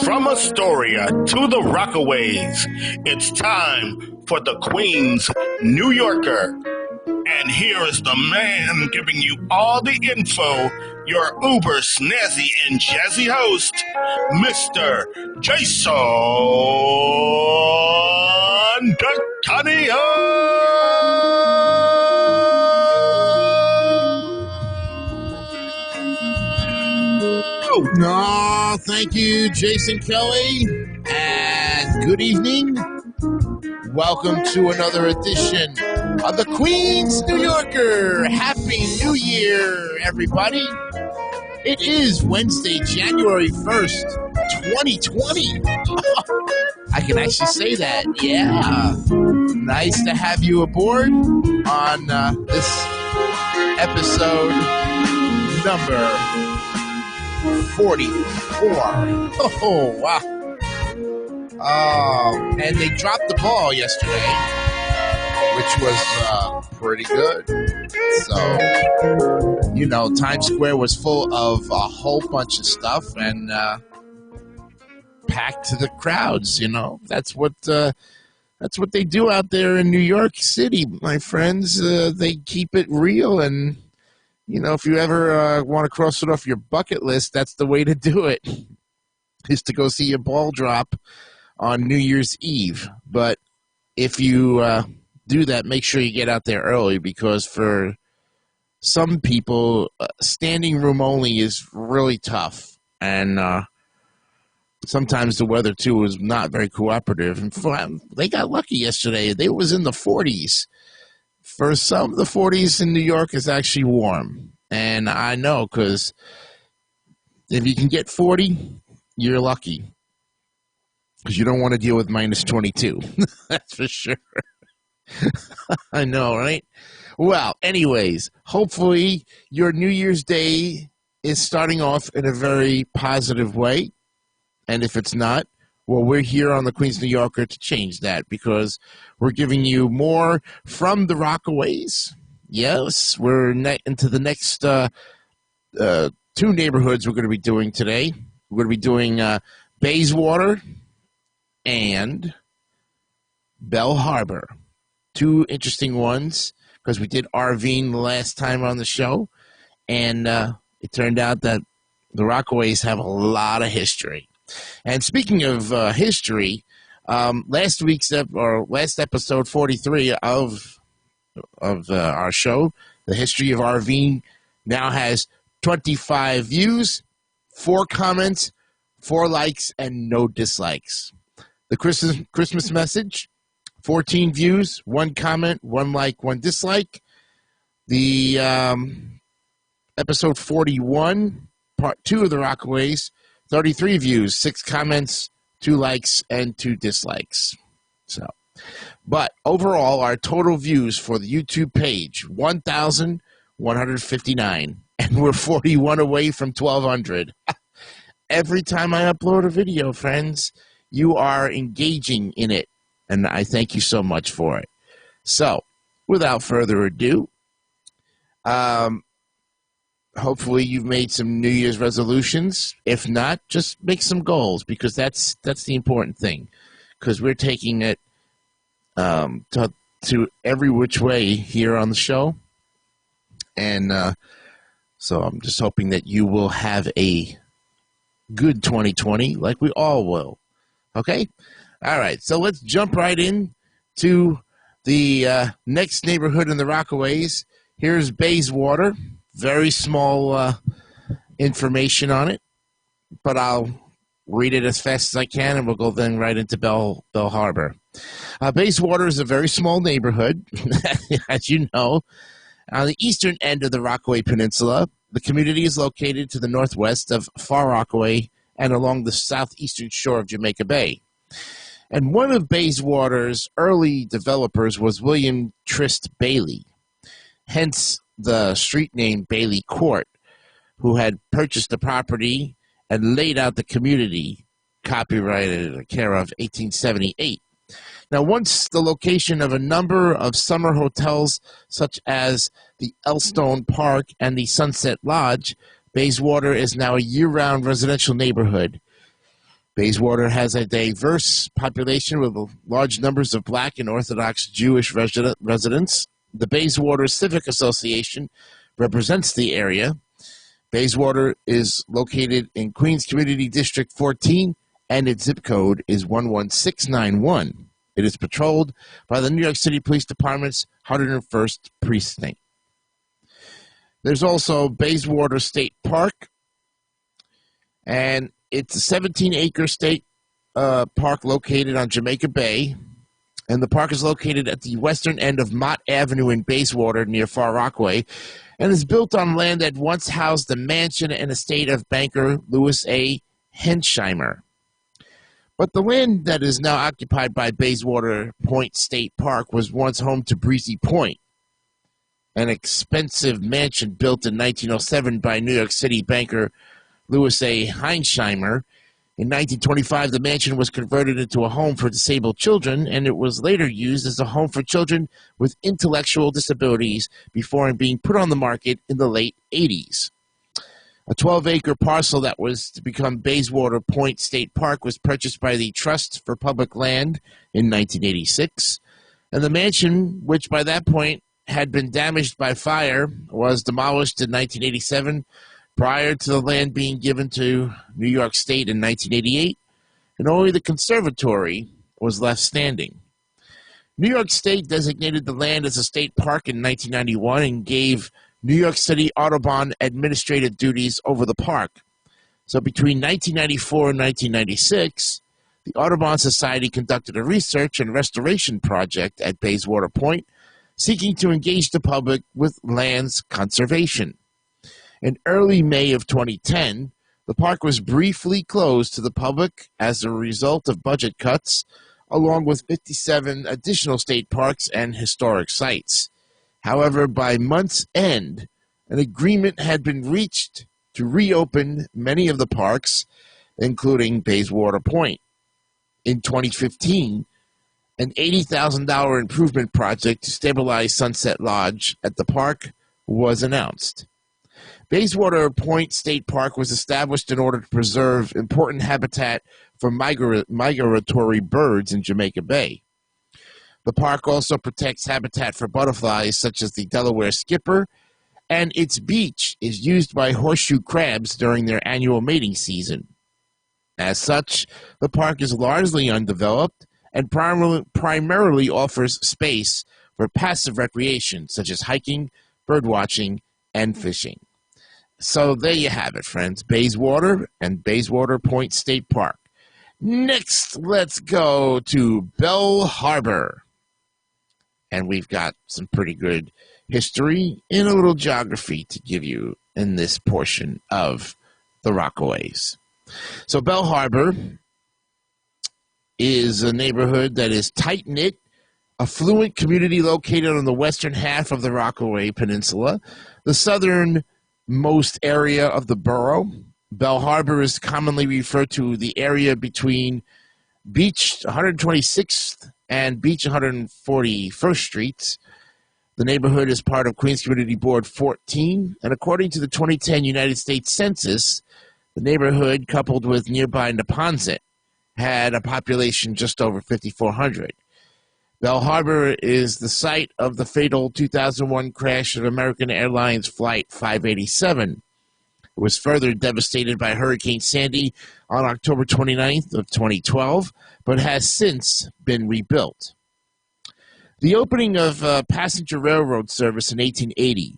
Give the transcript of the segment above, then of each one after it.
From Astoria to the Rockaways, it's time for the Queen's New Yorker. And here is the man giving you all the info, your uber snazzy and jazzy host, Mr. Jason DeCanio. No, thank you, Jason Kelly, and good evening. Welcome to another edition of the Queen's New Yorker. Happy New Year, everybody. It is Wednesday, January 1st, 2020. I can actually say that. Yeah. Nice to have you aboard on this episode number 44. Oh, wow. And they dropped the ball yesterday, which was pretty good. So, you know, Times Square was full of a whole bunch of stuff and packed to the crowds, you know. That's what they do out there in New York City, my friends. They keep it real, and, you know, if you ever want to cross it off your bucket list, that's the way to do it, is to go see a ball drop on New Year's Eve. But if you do that, make sure you get out there early, because for some people, standing room only is really tough. And sometimes the weather, too, is not very cooperative. And they got lucky yesterday. They was in the 40s. For some, the 40s in New York is actually warm. And I know, because if you can get 40, you're lucky. Because you don't want to deal with minus 22. That's for sure. I know, right? Well, anyways, hopefully your New Year's Day is starting off in a very positive way. And if it's not, well, we're here on the Queen's New Yorker to change that, because we're giving you more from the Rockaways. Yes, we're into the next two neighborhoods we're going to be doing today. We're going to be doing Bayswater and Belle Harbor. Two interesting ones, because we did RVing the last time on the show, and it turned out that the Rockaways have a lot of history. And speaking of history, last episode 43 of our show, the history of RVing, now has 25 views, 4 comments, 4 likes, and no dislikes. The Christmas message, 14 views, 1 comment, 1 like, 1 dislike. The episode 41, part 2 of the Rockaways, 33 views, 6 comments, 2 likes, and 2 dislikes. So, but overall, our total views for the YouTube page, 1,159, and we're 41 away from 1,200. Every time I upload a video, friends, you are engaging in it, and I thank you so much for it. So, without further ado, hopefully you've made some New Year's resolutions. If not, just make some goals, because that's the important thing, because we're taking it to every which way here on the show. And so I'm just hoping that you will have a good 2020, like we all will. Okay? All right, so let's jump right in to the next neighborhood in the Rockaways. Here's Bayswater. Very small information on it, but I'll read it as fast as I can, and we'll go then right into Belle Harbor. Bayswater is a very small neighborhood, as you know. On the eastern end of the Rockaway Peninsula, the community is located to the northwest of Far Rockaway and along the southeastern shore of Jamaica Bay. And one of Bayswater's early developers was William Trist Bailey, hence the street name Bailey Court, who had purchased the property and laid out the community, copyrighted care of 1878. Now, once the location of a number of summer hotels, such as the Elstone Park and the Sunset Lodge, Bayswater is now a year-round residential neighborhood. Bayswater has a diverse population with large numbers of Black and Orthodox Jewish residents. The Bayswater Civic Association represents the area. Bayswater is located in Queens Community District 14, and its zip code is 11691. It is patrolled by the New York City Police Department's 101st Precinct. There's also Bayswater State Park, and it's a 17-acre state park located on Jamaica Bay, and the park is located at the western end of Mott Avenue in Bayswater near Far Rockaway, and is built on land that once housed the mansion and estate of banker Louis A. Hensheimer. But the land that is now occupied by Bayswater Point State Park was once home to Breezy Point, an expensive mansion built in 1907 by New York City banker Louis A. Hensheimer. In 1925, the mansion was converted into a home for disabled children, and it was later used as a home for children with intellectual disabilities before being put on the market in the late 80s. A 12-acre parcel that was to become Bayswater Point State Park was purchased by the Trust for Public Land in 1986, and the mansion, which by that point had been damaged by fire, was demolished in 1987 prior to the land being given to New York State in 1988, and only the conservatory was left standing. New York State designated the land as a state park in 1991 and gave New York City Audubon administrative duties over the park. So between 1994 and 1996, the Audubon Society conducted a research and restoration project at Bayswater Point, seeking to engage the public with lands conservation. In early May of 2010, the park was briefly closed to the public as a result of budget cuts, along with 57 additional state parks and historic sites. However, by month's end, an agreement had been reached to reopen many of the parks, including Bayswater Point. In 2015, an $80,000 improvement project to stabilize Sunset Lodge at the park was announced. Bayswater Point State Park was established in order to preserve important habitat for migratory birds in Jamaica Bay. The park also protects habitat for butterflies such as the Delaware skipper, and its beach is used by horseshoe crabs during their annual mating season. As such, the park is largely undeveloped and primarily offers space for passive recreation such as hiking, birdwatching, and fishing. So there you have it, friends. Bayswater and Bayswater Point State Park. Next, let's go to Belle Harbor. And we've got some pretty good history and a little geography to give you in this portion of the Rockaways. So Belle Harbor is a neighborhood that is tight-knit, affluent community located on the western half of the Rockaway Peninsula, the southernmost area of the borough. Belle Harbor is commonly referred to the area between Beach 126th and Beach 141st Streets. The neighborhood is part of Queens Community Board 14, and according to the 2010 United States Census, the neighborhood, coupled with nearby Neponset, had a population just over 5,400. Belle Harbor is the site of the fatal 2001 crash of American Airlines Flight 587. It was further devastated by Hurricane Sandy on October 29th of 2012, but has since been rebuilt. The opening of passenger railroad service in 1880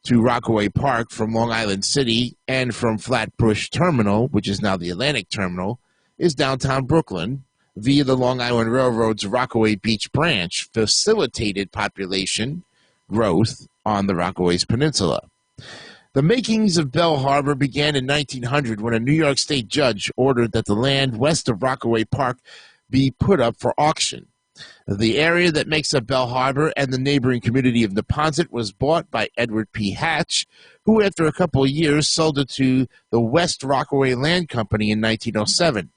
to Rockaway Park from Long Island City and from Flatbush Terminal, which is now the Atlantic Terminal, is downtown Brooklyn, via the Long Island Railroad's Rockaway Beach branch, facilitated population growth on the Rockaways Peninsula. The makings of Belle Harbor began in 1900 when a New York State judge ordered that the land west of Rockaway Park be put up for auction. The area that makes up Belle Harbor and the neighboring community of Neponset was bought by Edward P. Hatch, who after a couple of years sold it to the West Rockaway Land Company in 1907.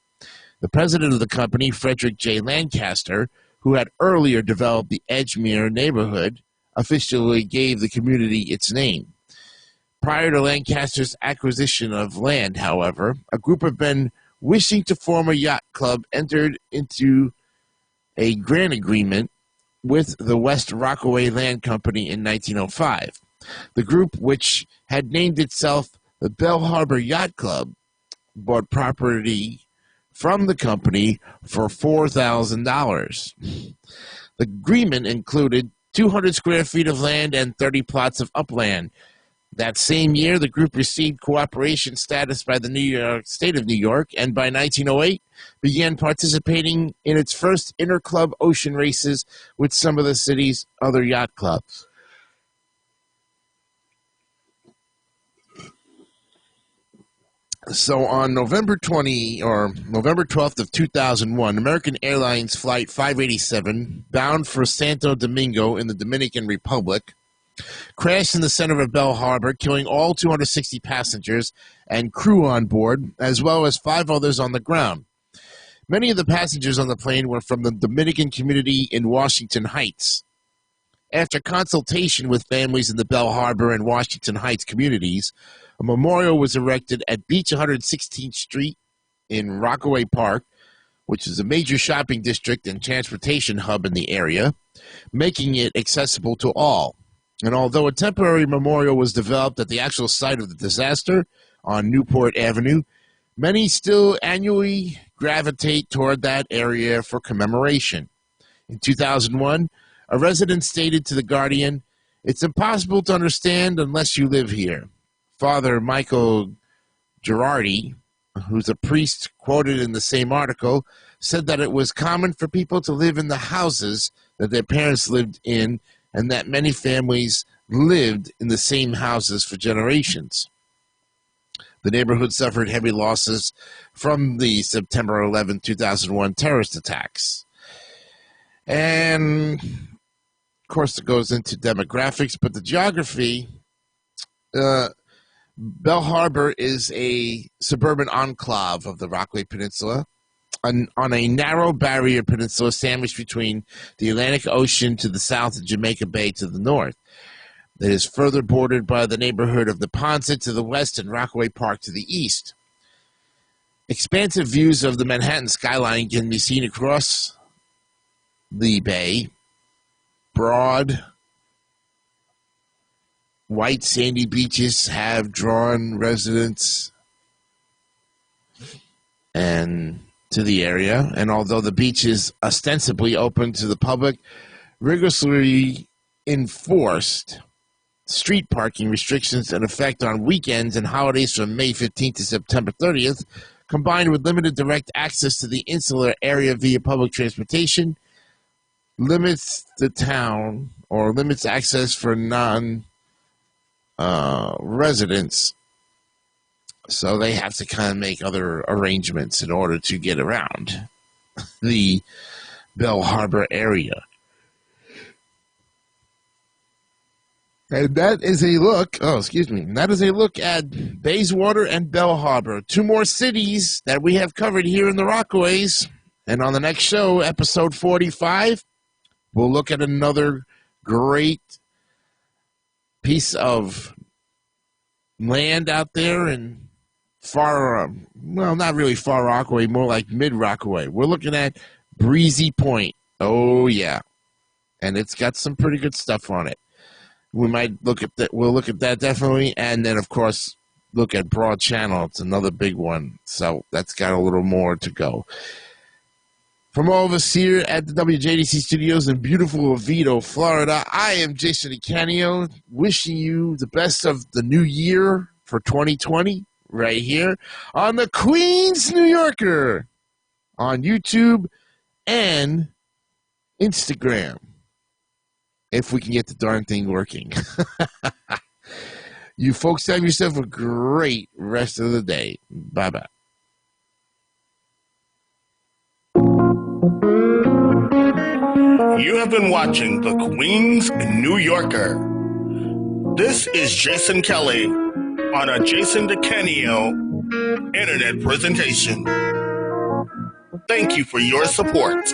The president of the company, Frederick J. Lancaster, who had earlier developed the Edgemere neighborhood, officially gave the community its name. Prior to Lancaster's acquisition of land, however, a group of men wishing to form a yacht club, entered into a grant agreement with the West Rockaway Land Company in 1905. The group, which had named itself the Belle Harbor Yacht Club, bought property from the company for $4,000. The agreement included 200 square feet of land and 30 plots of upland. That same year, the group received cooperation status by the state of New York, and by 1908 began participating in its first interclub ocean races with some of the city's other yacht clubs. So on November 12th of 2001, American Airlines Flight 587, bound for Santo Domingo in the Dominican Republic, crashed in the center of Belle Harbor, killing all 260 passengers and crew on board, as well as 5 others on the ground. Many of the passengers on the plane were from the Dominican community in Washington Heights. After consultation with families in the Belle Harbor and Washington Heights communities, a memorial was erected at Beach 116th Street in Rockaway Park, which is a major shopping district and transportation hub in the area, making it accessible to all. And although a temporary memorial was developed at the actual site of the disaster on Newport Avenue, many still annually gravitate toward that area for commemoration. In 2001, a resident stated to The Guardian, "It's impossible to understand unless you live here." Father Michael Girardi, who's a priest quoted in the same article, said that it was common for people to live in the houses that their parents lived in, and that many families lived in the same houses for generations. The neighborhood suffered heavy losses from the September 11, 2001 terrorist attacks. And, of course, it goes into demographics, but the geography, Belle Harbor is a suburban enclave of the Rockaway Peninsula on a narrow barrier peninsula sandwiched between the Atlantic Ocean to the south and Jamaica Bay to the north. It is further bordered by the neighborhood of Neponset to the west and Rockaway Park to the east. Expansive views of the Manhattan skyline can be seen across the bay. Broad, white sandy beaches have drawn residents and to the area, and although the beach is ostensibly open to the public, rigorously enforced street parking restrictions in effect on weekends and holidays from May 15th to September 30th, combined with limited direct access to the insular area via public transportation, limits the town or limits access for residents. So they have to kind of make other arrangements in order to get around the Belle Harbor area. And that is a look, that is a look at Bayswater and Belle Harbor, 2 more cities that we have covered here in the Rockaways. And on the next show, episode 45, we'll look at another great piece of land out there in far, not really far Rockaway, more like mid-Rockaway. We're looking at Breezy Point. Oh, yeah. And it's got some pretty good stuff on it. We might look at that. We'll look at that definitely. And then, of course, look at Broad Channel. It's another big one. So that's got a little more to go. From all of us here at the WJDC studios in beautiful Oviedo, Florida, I am Jason Icanio, wishing you the best of the new year for 2020 right here on the Queens New Yorker on YouTube and Instagram, if we can get the darn thing working. You folks have yourself a great rest of the day. Bye-bye. You have been watching the Queens New Yorker. This is Jason Kelly on a Jason DeCanio internet presentation. Thank you for your support.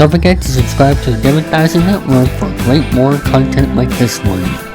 Don't forget to subscribe to the David Dyson Network for great more content like this one.